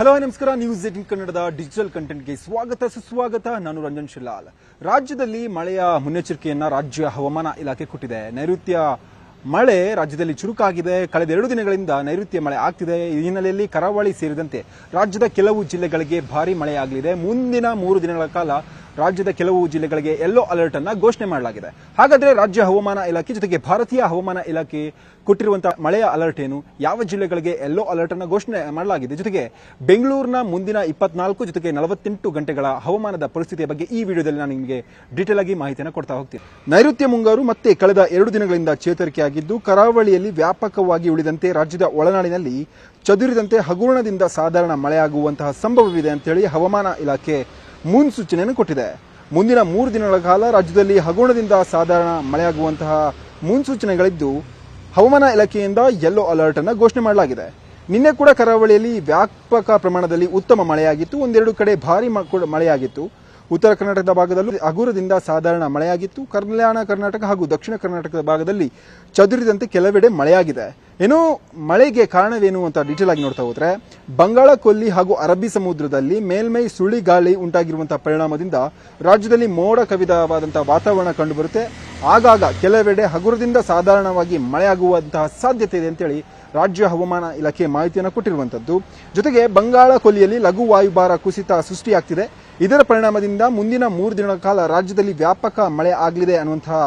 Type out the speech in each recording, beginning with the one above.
Hello ನಮಸ್ಕಾರ. News 18 ಕನ್ನಡದ digital ಕಂಟೆಂಟ್ಗೆ ಸುಸ್ವಾಗತ. ನಾನು ರಂಜನ್ ಶಿಲ್ಲಾಲ್. ರಾಜ್ಯದಲ್ಲಿ ಮಳೆಯ ಮುನ್ನೆಚ್ಚರಿಕೆಯನ್ನ ರಾಜ್ಯ ಹವಾಮಾನ ಇಲಾಖೆ ಕೊಟ್ಟಿದೆ. ನೈಋತ್ಯ ಮಳೆ ರಾಜ್ಯದಲ್ಲಿ ಚುರುಕಾಗಿದೆ. ಕಳೆದ 2 ದಿನಗಳಿಂದ ನೈಋತ್ಯ ಮಳೆ ಆಗ್ತಿದೆ. ಈ ಹಿನ್ನೆಲೆಯಲ್ಲಿ ಕರಾವಳಿ ಸೇರಿದಂತೆ ರಾಜ್ಯದ ಕೆಲವು ಜಿಲ್ಲೆಗಳಿಗೆ ಭಾರೀ ಮಳೆಯಾಗಲಿದೆ. ಮುಂದಿನ 3 ದಿನಗಳ ಕಾಲ ರಾಜ್ಯದ ಕೆಲವು ಜಿಲ್ಲೆಗಳಿಗೆ ಯೆಲ್ಲೋ ಅಲರ್ಟ್ ಅನ್ನ ಘೋಷಣೆ ಮಾಡಲಾಗಿದೆ. ಹಾಗಾದ್ರೆ ರಾಜ್ಯ ಹವಾಮಾನ ಇಲಾಖೆ ಜೊತೆಗೆ ಭಾರತೀಯ ಹವಾಮಾನ ಇಲಾಖೆ ಕೊಟ್ಟಿರುವಂತಹ ಮಳೆಯ ಅಲರ್ಟ್ ಏನು, ಯಾವ ಜಿಲ್ಲೆಗಳಿಗೆ ಯೆಲ್ಲೋ ಅಲರ್ಟ್ ಅನ್ನ ಘೋಷಣೆ ಮಾಡಲಾಗಿದೆ, ಜೊತೆಗೆ ಬೆಂಗಳೂರಿನ ಮುಂದಿನ 24 ಜೊತೆಗೆ 48 ಗಂಟೆಗಳ ಹವಾಮಾನದ ಪರಿಸ್ಥಿತಿಯ ಬಗ್ಗೆ ಈ ವಿಡಿಯೋದಲ್ಲಿ ನಾನು ನಿಮಗೆ ಡೀಟೇಲ್ ಆಗಿ ಮಾಹಿತಿಯನ್ನು ಕೊಡ್ತಾ ಹೋಗ್ತೀನಿ. ನೈಋತ್ಯ ಮುಂಗಾರು ಮತ್ತೆ ಕಳೆದ 2 ದಿನಗಳಿಂದ ಚೇತರಿಕೆಯಾಗಿದ್ದು ಕರಾವಳಿಯಲ್ಲಿ ವ್ಯಾಪಕವಾಗಿ ಉಳಿದಂತೆ ರಾಜ್ಯದ ಒಳನಾಡಿನಲ್ಲಿ ಚದುರಿದಂತೆ ಹಗುರಣದಿಂದ ಸಾಧಾರಣ ಮಳೆಯಾಗುವಂತಹ ಸಂಭವವಿದೆ ಅಂತೇಳಿ ಹವಾಮಾನ ಇಲಾಖೆ ಮುನ್ಸೂಚನೆಯನ್ನು ಕೊಟ್ಟಿದೆ. ಮುಂದಿನ 3 ದಿನಗಳ ಕಾಲ ರಾಜ್ಯದಲ್ಲಿ ಹಗುರಣದಿಂದ ಸಾಧಾರಣ ಮಳೆಯಾಗುವಂತಹ ಮುನ್ಸೂಚನೆಗಳಿದ್ದು ಹವಾಮಾನ ಇಲಾಖೆಯಿಂದ ಯೆಲ್ಲೋ ಅಲರ್ಟ್ ಅನ್ನು ಘೋಷಣೆ ಮಾಡಲಾಗಿದೆ. ನಿನ್ನೆ ಕೂಡ ಕರಾವಳಿಯಲ್ಲಿ ವ್ಯಾಪಕ ಪ್ರಮಾಣದಲ್ಲಿ ಉತ್ತಮ ಮಳೆಯಾಗಿತ್ತು. ಒಂದೆರಡು ಕಡೆ ಭಾರಿ ಮಳೆಯಾಗಿತ್ತು. ಉತ್ತರ ಕರ್ನಾಟಕದ ಭಾಗದಲ್ಲೂ ಹಗುರದಿಂದ ಸಾಧಾರಣ ಮಳೆಯಾಗಿತ್ತು. ಕಲ್ಯಾಣ ಕರ್ನಾಟಕ ಹಾಗೂ ದಕ್ಷಿಣ ಕರ್ನಾಟಕದ ಭಾಗದಲ್ಲಿ ಚದುರಿದಂತೆ ಕೆಲವೆಡೆ ಮಳೆಯಾಗಿದೆ. ಏನೋ ಮಳೆಗೆ ಕಾರಣವೇನು ಅಂತ ಡೀಟೇಲ್ ಆಗಿ ನೋಡ್ತಾ ಹೋದ್ರೆ, ಬಂಗಾಳ ಕೊಲ್ಲಿ ಹಾಗೂ ಅರಬ್ಬಿ ಸಮುದ್ರದಲ್ಲಿ ಮೇಲ್ಮೈ ಸುಳಿ ಗಾಳಿ ಉಂಟಾಗಿರುವಂತಹ ಪರಿಣಾಮದಿಂದ ರಾಜ್ಯದಲ್ಲಿ ಮೋಡ ಕವಿದವಾದಂತಹ ವಾತಾವರಣ ಕಂಡುಬರುತ್ತೆ. ಆಗಾಗ ಕೆಲವೆಡೆ ಹಗುರದಿಂದ ಸಾಧಾರಣವಾಗಿ ಮಳೆಯಾಗುವಂತಹ ಸಾಧ್ಯತೆ ಇದೆ ಅಂತೇಳಿ ರಾಜ್ಯ ಹವಾಮಾನ ಇಲಾಖೆ ಮಾಹಿತಿಯನ್ನು ಕೊಟ್ಟಿರುವಂತದ್ದು. ಜೊತೆಗೆ ಬಂಗಾಳ ಕೊಲ್ಲಿಯಲ್ಲಿ ಲಘು ವಾಯುಭಾರ ಕುಸಿತ ಸೃಷ್ಟಿಯಾಗ್ತಿದೆ. ಇದರ ಪರಿಣಾಮದಿಂದ ಮುಂದಿನ 3 ದಿನಗಳ ಕಾಲ ರಾಜ್ಯದಲ್ಲಿ ವ್ಯಾಪಕ ಮಳೆ ಆಗಲಿದೆ ಅನ್ನುವಂತಹ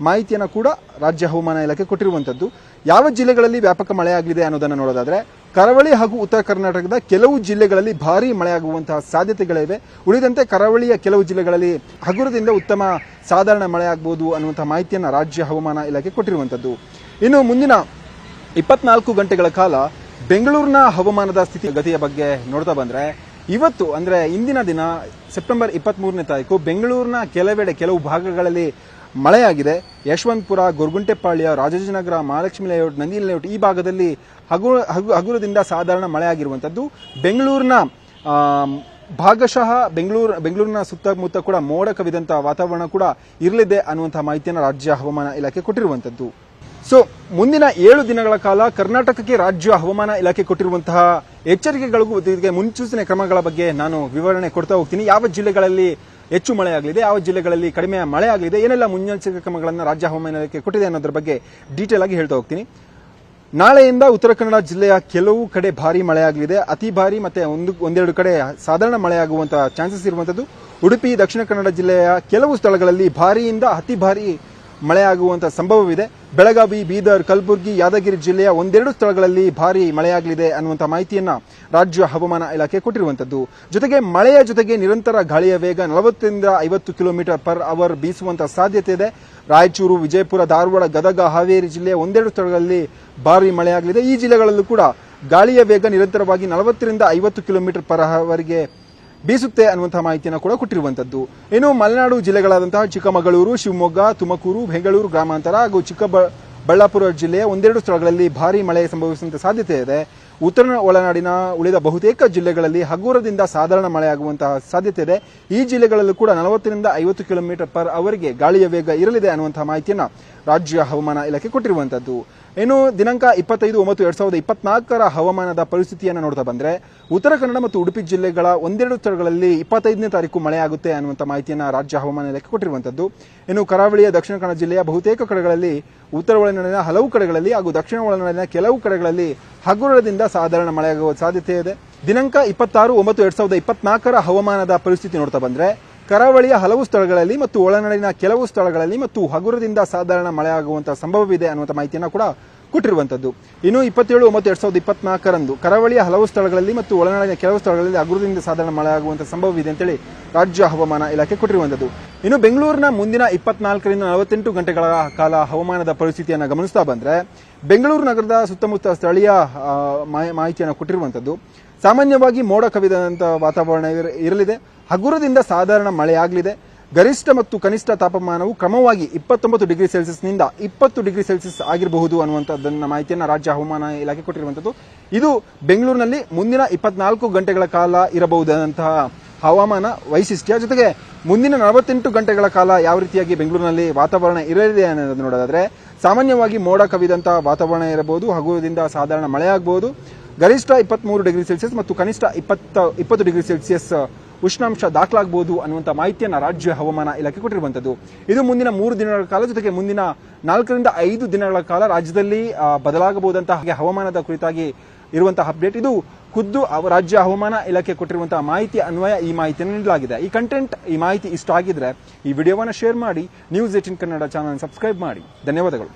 ಮಾಹಿತಿಯನ್ನು ಕೂಡ ರಾಜ್ಯ ಹವಾಮಾನ ಇಲಾಖೆ ಕೊಟ್ಟಿರುವಂತದ್ದು. ಯಾವ ಜಿಲ್ಲೆಗಳಲ್ಲಿ ವ್ಯಾಪಕ ಮಳೆ ಆಗಲಿದೆ ಅನ್ನೋದನ್ನು ನೋಡೋದಾದ್ರೆ, ಕರಾವಳಿ ಹಾಗೂ ಉತ್ತರ ಕರ್ನಾಟಕದ ಕೆಲವು ಜಿಲ್ಲೆಗಳಲ್ಲಿ ಭಾರೀ ಮಳೆಯಾಗುವಂತಹ ಸಾಧ್ಯತೆಗಳಿವೆ. ಉಳಿದಂತೆ ಕರಾವಳಿಯ ಕೆಲವು ಜಿಲ್ಲೆಗಳಲ್ಲಿ ಹಗುರದಿಂದ ಉತ್ತಮ ಸಾಧಾರಣ ಮಳೆ ಆಗಬಹುದು ಅನ್ನುವಂತಹ ಮಾಹಿತಿಯನ್ನು ರಾಜ್ಯ ಹವಾಮಾನ ಇಲಾಖೆ ಕೊಟ್ಟಿರುವಂತದ್ದು. ಇನ್ನು ಮುಂದಿನ 24 ಗಂಟೆಗಳ ಕಾಲ ಬೆಂಗಳೂರಿನ ಹವಾಮಾನದ ಸ್ಥಿತಿಗತಿಯ ಬಗ್ಗೆ ನೋಡ್ತಾ ಬಂದ್ರೆ, ಇವತ್ತು ಅಂದ್ರೆ ಇಂದಿನ ದಿನ ಸೆಪ್ಟೆಂಬರ್ 23ನೇ ತಾರೀಕು ಬೆಂಗಳೂರಿನ ಕೆಲವು ಭಾಗಗಳಲ್ಲಿ ಮಳೆಯಾಗಿದೆ. ಯಶವಂತಪುರ, ಗೊರಗುಂಟೆಪಾಳ್ಯ, ರಾಜಾಜಿನಗರ, ಮಹಾಲಕ್ಷ್ಮಿ ಲೇಔಟ್, ನಂದಿ ಲೇಔಟ್ ಈ ಭಾಗದಲ್ಲಿ ಹಗುರದಿಂದ ಸಾಧಾರಣ ಮಳೆಯಾಗಿರುವಂತದ್ದು. ಬೆಂಗಳೂರಿನ ಭಾಗಶಃ ಬೆಂಗಳೂರಿನ ಸುತ್ತಮುತ್ತ ಕೂಡ ಮೋಡ ಕವಿದಂತಹ ವಾತಾವರಣ ಕೂಡ ಇರಲಿದೆ ಅನ್ನುವಂತಹ ಮಾಹಿತಿಯನ್ನು ರಾಜ್ಯ ಹವಾಮಾನ ಇಲಾಖೆ ಕೊಟ್ಟಿರುವಂತದ್ದು. ಸೊ ಮುಂದಿನ 7 ದಿನಗಳ ಕಾಲ ಕರ್ನಾಟಕಕ್ಕೆ ರಾಜ್ಯ ಹವಾಮಾನ ಇಲಾಖೆ ಕೊಟ್ಟಿರುವಂತಹ ಎಚ್ಚರಿಕೆಗಳಿಗೂ ಮುನ್ಸೂಚನೆ ಕ್ರಮಗಳ ಬಗ್ಗೆ ನಾನು ವಿವರಣೆ ಕೊಡ್ತಾ ಹೋಗ್ತೀನಿ. ಯಾವ ಜಿಲ್ಲೆಗಳಲ್ಲಿ ಹೆಚ್ಚು ಮಳೆ ಆಗಲಿದೆ, ಯಾವ ಜಿಲ್ಲೆಗಳಲ್ಲಿ ಕಡಿಮೆ ಮಳೆ ಆಗಲಿದೆ, ಏನೆಲ್ಲ ಮುನ್ನೆಚ್ಚರಿಕೆ ಕ್ರಮಗಳನ್ನು ರಾಜ್ಯ ಹವಾಮಾನ ಇಲಾಖೆ ಕೊಟ್ಟಿದೆ ಅನ್ನೋದ್ರ ಬಗ್ಗೆ ಡೀಟೇಲ್ ಆಗಿ ಹೇಳ್ತಾ ಹೋಗ್ತೀನಿ. ನಾಳೆಯಿಂದ ಉತ್ತರ ಕನ್ನಡ ಜಿಲ್ಲೆಯ ಕೆಲವು ಕಡೆ ಭಾರಿ ಮಳೆಯಾಗಲಿದೆ. ಅತಿ ಭಾರಿ ಮತ್ತೆ ಒಂದೆರಡು ಕಡೆ ಸಾಧಾರಣ ಮಳೆಯಾಗುವಂತಹ ಚಾನ್ಸಸ್ ಇರುವಂತದ್ದು. ಉಡುಪಿ, ದಕ್ಷಿಣ ಕನ್ನಡ ಜಿಲ್ಲೆಯ ಕೆಲವು ಸ್ಥಳಗಳಲ್ಲಿ ಭಾರಿಯಿಂದ ಅತಿ ಭಾರಿ ಮಳೆಯಾಗುವಂತಹ ಸಂಭವವಿದೆ. ಬೆಳಗಾವಿ, ಬೀದರ್, ಕಲಬುರಗಿ, ಯಾದಗಿರಿ ಜಿಲ್ಲೆಯ ಒಂದೆರಡು ಸ್ಥಳಗಳಲ್ಲಿ ಭಾರಿ ಮಳೆಯಾಗಲಿದೆ ಅನ್ನುವಂತಹ ಮಾಹಿತಿಯನ್ನ ರಾಜ್ಯ ಹವಾಮಾನ ಇಲಾಖೆ ಕೊಟ್ಟಿರುವಂತದ್ದು. ಜೊತೆಗೆ ಮಳೆಯ ಜೊತೆಗೆ ನಿರಂತರ ಗಾಳಿಯ ವೇಗ 40ರಿಂದ 50 ಕಿಲೋಮೀಟರ್ ಪರ್ ಅವರ್ ಬೀಸುವಂತಹ ಸಾಧ್ಯತೆ ಇದೆ. ರಾಯಚೂರು, ವಿಜಯಪುರ, ಧಾರವಾಡ, ಗದಗ, ಹಾವೇರಿ ಜಿಲ್ಲೆಯ ಒಂದೆರಡು ಸ್ಥಳಗಳಲ್ಲಿ ಭಾರಿ ಮಳೆಯಾಗಲಿದೆ. ಈ ಜಿಲ್ಲೆಗಳಲ್ಲೂ ಕೂಡ ಗಾಳಿಯ ವೇಗ ನಿರಂತರವಾಗಿ 40ರಿಂದ 50 ಕಿಲೋಮೀಟರ್ ಪರ್ ಅವರ್ಗೆ ಬೀಸುತ್ತೆ ಅನ್ನುವಂತಹ ಮಾಹಿತಿಯನ್ನು ಕೂಡ ಕೊಟ್ಟಿರುವಂತದ್ದು. ಇನ್ನು ಮಲೆನಾಡು ಜಿಲ್ಲೆಗಳಾದಂತಹ ಚಿಕ್ಕಮಗಳೂರು, ಶಿವಮೊಗ್ಗ, ತುಮಕೂರು, ಬೆಂಗಳೂರು ಗ್ರಾಮಾಂತರ ಹಾಗೂ ಚಿಕ್ಕಬಳ್ಳಾಪುರ ಜಿಲ್ಲೆಯ ಒಂದೆರಡು ಸ್ಥಳಗಳಲ್ಲಿ ಭಾರಿ ಮಳೆ ಸಂಭವಿಸುವಂತಹ ಸಾಧ್ಯತೆ ಇದೆ. ಉತ್ತರ ಒಳನಾಡಿನ ಉಳಿದ ಬಹುತೇಕ ಜಿಲ್ಲೆಗಳಲ್ಲಿ ಹಗುರದಿಂದ ಸಾಧಾರಣ ಮಳೆಯಾಗುವಂತಹ ಸಾಧ್ಯತೆ ಇದೆ. ಈ ಜಿಲ್ಲೆಗಳಲ್ಲೂ ಕೂಡ 40ರಿಂದ 50 ಕಿಲೋಮೀಟರ್ ಪರ್ ಅವರ್ಗೆ ಗಾಳಿಯ ವೇಗ ಇರಲಿದೆ ಅನ್ನುವಂತಹ ಮಾಹಿತಿಯನ್ನು ರಾಜ್ಯ ಹವಾಮಾನ ಇಲಾಖೆ ಕೊಟ್ಟಿರುವಂತದ್ದು. ಇನ್ನು ದಿನಾಂಕ 25/9/2024 ಹವಾಮಾನದ ಪರಿಸ್ಥಿತಿಯನ್ನು ನೋಡ್ತಾ ಬಂದ್ರೆ, ಉತ್ತರ ಕನ್ನಡ ಮತ್ತು ಉಡುಪಿ ಜಿಲ್ಲೆಗಳ ಒಂದೆರಡು ಸ್ಥಳಗಳಲ್ಲಿ 25ನೇ ತಾರೀಕು ಮಳೆಯಾಗುತ್ತೆ ಅನ್ನುವಂಥ ಮಾಹಿತಿಯನ್ನು ರಾಜ್ಯ ಹವಾಮಾನ ಇಲಾಖೆ ಕೊಟ್ಟಿರುವಂತದ್ದು. ಇನ್ನು ಕರಾವಳಿಯ ದಕ್ಷಿಣ ಕನ್ನಡ ಜಿಲ್ಲೆಯ ಬಹುತೇಕ ಕಡೆಗಳಲ್ಲಿ, ಉತ್ತರ ಒಳನಾಡಿನ ಹಲವು ಕಡೆಗಳಲ್ಲಿ ಹಾಗೂ ದಕ್ಷಿಣ ಒಳನಾಡಿನ ಕೆಲವು ಕಡೆಗಳಲ್ಲಿ ಹಗುರದಿಂದ ಸಾಧಾರಣ ಮಳೆಯಾಗುವ ಸಾಧ್ಯತೆ ಇದೆ. ದಿನಾಂಕ 26/9/2024 ಹವಾಮಾನದ ಪರಿಸ್ಥಿತಿ ನೋಡ್ತಾ ಬಂದ್ರೆ, ಕರಾವಳಿಯ ಹಲವು ಸ್ಥಳಗಳಲ್ಲಿ ಮತ್ತು ಒಳನಾಡಿನ ಕೆಲವು ಸ್ಥಳಗಳಲ್ಲಿ ಮತ್ತು ಹಗುರದಿಂದ ಸಾಧಾರಣ ಮಳೆಯಾಗುವಂತಹ ಸಂಭವವಿದೆ ಅನ್ನುವಂಥ ಮಾಹಿತಿಯನ್ನು ಕೂಡ ಕೊಟ್ಟಿರುವಂತದ್ದು. ಇನ್ನು 27/9/2024 ಕರಾವಳಿಯ ಹಲವು ಸ್ಥಳಗಳಲ್ಲಿ ಮತ್ತು ಒಳನಾಡಿನ ಕೆಲವು ಸ್ಥಳಗಳಲ್ಲಿ ಹಗುರದಿಂದ ಸಾಧಾರಣ ಮಳೆಯಾಗುವಂತಹ ಸಂಭವವಿದೆ ಅಂತೇಳಿ ರಾಜ್ಯ ಹವಾಮಾನ ಇಲಾಖೆ ಕೊಟ್ಟಿರುವಂತದ್ದು. ಇನ್ನು ಬೆಂಗಳೂರಿನ ಮುಂದಿನ 24ರಿಂದ 48 ಗಂಟೆಗಳ ಕಾಲ ಹವಾಮಾನದ ಪರಿಸ್ಥಿತಿಯನ್ನು ಗಮನಿಸ್ತಾ ಬಂದ್ರೆ, ಬೆಂಗಳೂರು ನಗರದ ಸುತ್ತಮುತ್ತ ಸ್ಥಳೀಯ ಮಾಹಿತಿಯನ್ನು ಕೊಟ್ಟಿರುವಂತದ್ದು. ಸಾಮಾನ್ಯವಾಗಿ ಮೋಡ ಕವಿದಂತಹ ವಾತಾವರಣ ಇರಲಿದೆ. ಹಗುರದಿಂದ ಸಾಧಾರಣ ಮಳೆಯಾಗಲಿದೆ. ಗರಿಷ್ಠ ಮತ್ತು ಕನಿಷ್ಠ ತಾಪಮಾನವು ಕ್ರಮವಾಗಿ 29 ಡಿಗ್ರಿ ಸೆಲ್ಸಿಯಸ್ನಿಂದ 20 ಡಿಗ್ರಿ ಸೆಲ್ಸಿಯಸ್ ಆಗಿರಬಹುದು ಅನ್ನುವಂಥದ್ದನ್ನ ಮಾಹಿತಿಯನ್ನು ರಾಜ್ಯ ಹವಾಮಾನ ಇಲಾಖೆ ಕೊಟ್ಟಿರುವಂತದ್ದು. ಇದು ಬೆಂಗಳೂರಿನಲ್ಲಿ ಮುಂದಿನ 24 ಗಂಟೆಗಳ ಕಾಲ ಇರಬಹುದಾದಂತಹ ಹವಾಮಾನ ವೈಶಿಷ್ಟ್ಯ. ಜೊತೆಗೆ ಮುಂದಿನ 48 ಗಂಟೆಗಳ ಕಾಲ ಯಾವ ರೀತಿಯಾಗಿ ಬೆಂಗಳೂರಿನಲ್ಲಿ ವಾತಾವರಣ ಇರಲಿದೆ ಅನ್ನೋದನ್ನು ನೋಡೋದಾದ್ರೆ, ಸಾಮಾನ್ಯವಾಗಿ ಮೋಡ ಕವಿದಂತಹ ವಾತಾವರಣ ಇರಬಹುದು. ಹಗುರದಿಂದ ಸಾಧಾರಣ ಮಳೆಯಾಗಬಹುದು. ಗರಿಷ್ಠ 23 ಡಿಗ್ರಿ ಸೆಲ್ಸಿಯಸ್ ಮತ್ತು ಕನಿಷ್ಠ 20 ಡಿಗ್ರಿ ಸೆಲ್ಸಿಯಸ್ ಉಷ್ಣಾಂಶ ದಾಖಲಾಗಬಹುದು ಅನ್ನುವಂಥ ಮಾಹಿತಿಯನ್ನು ರಾಜ್ಯ ಹವಾಮಾನ ಇಲಾಖೆ ಕೊಟ್ಟಿರುವಂತದ್ದು. ಇದು ಮುಂದಿನ 3 ದಿನಗಳ ಕಾಲ, ಜೊತೆಗೆ ಮುಂದಿನ 4 ರಿಂದ 5 ದಿನಗಳ ಕಾಲ ರಾಜ್ಯದಲ್ಲಿ ಬದಲಾಗಬಹುದಂತಹ ಹವಾಮಾನದ ಕುರಿತಾಗಿ ಇರುವಂತಹ ಅಪ್ಡೇಟ್. ಇದು ಖುದ್ದು ರಾಜ್ಯ ಹವಾಮಾನ ಇಲಾಖೆ ಕೊಟ್ಟಿರುವಂತಹ ಮಾಹಿತಿ ಅನ್ವಯ ಈ ಮಾಹಿತಿಯನ್ನು ನೀಡಲಾಗಿದೆ. ಈ ಮಾಹಿತಿ ಇಷ್ಟ ಆಗಿದ್ರೆ ಈ ವಿಡಿಯೋವನ್ನು ಶೇರ್ ಮಾಡಿ, ನ್ಯೂಸ್ 18 ಕನ್ನಡ ಚಾನಲ್ ಸಬ್ಸ್ಕ್ರೈಬ್ ಮಾಡಿ. ಧನ್ಯವಾದಗಳು.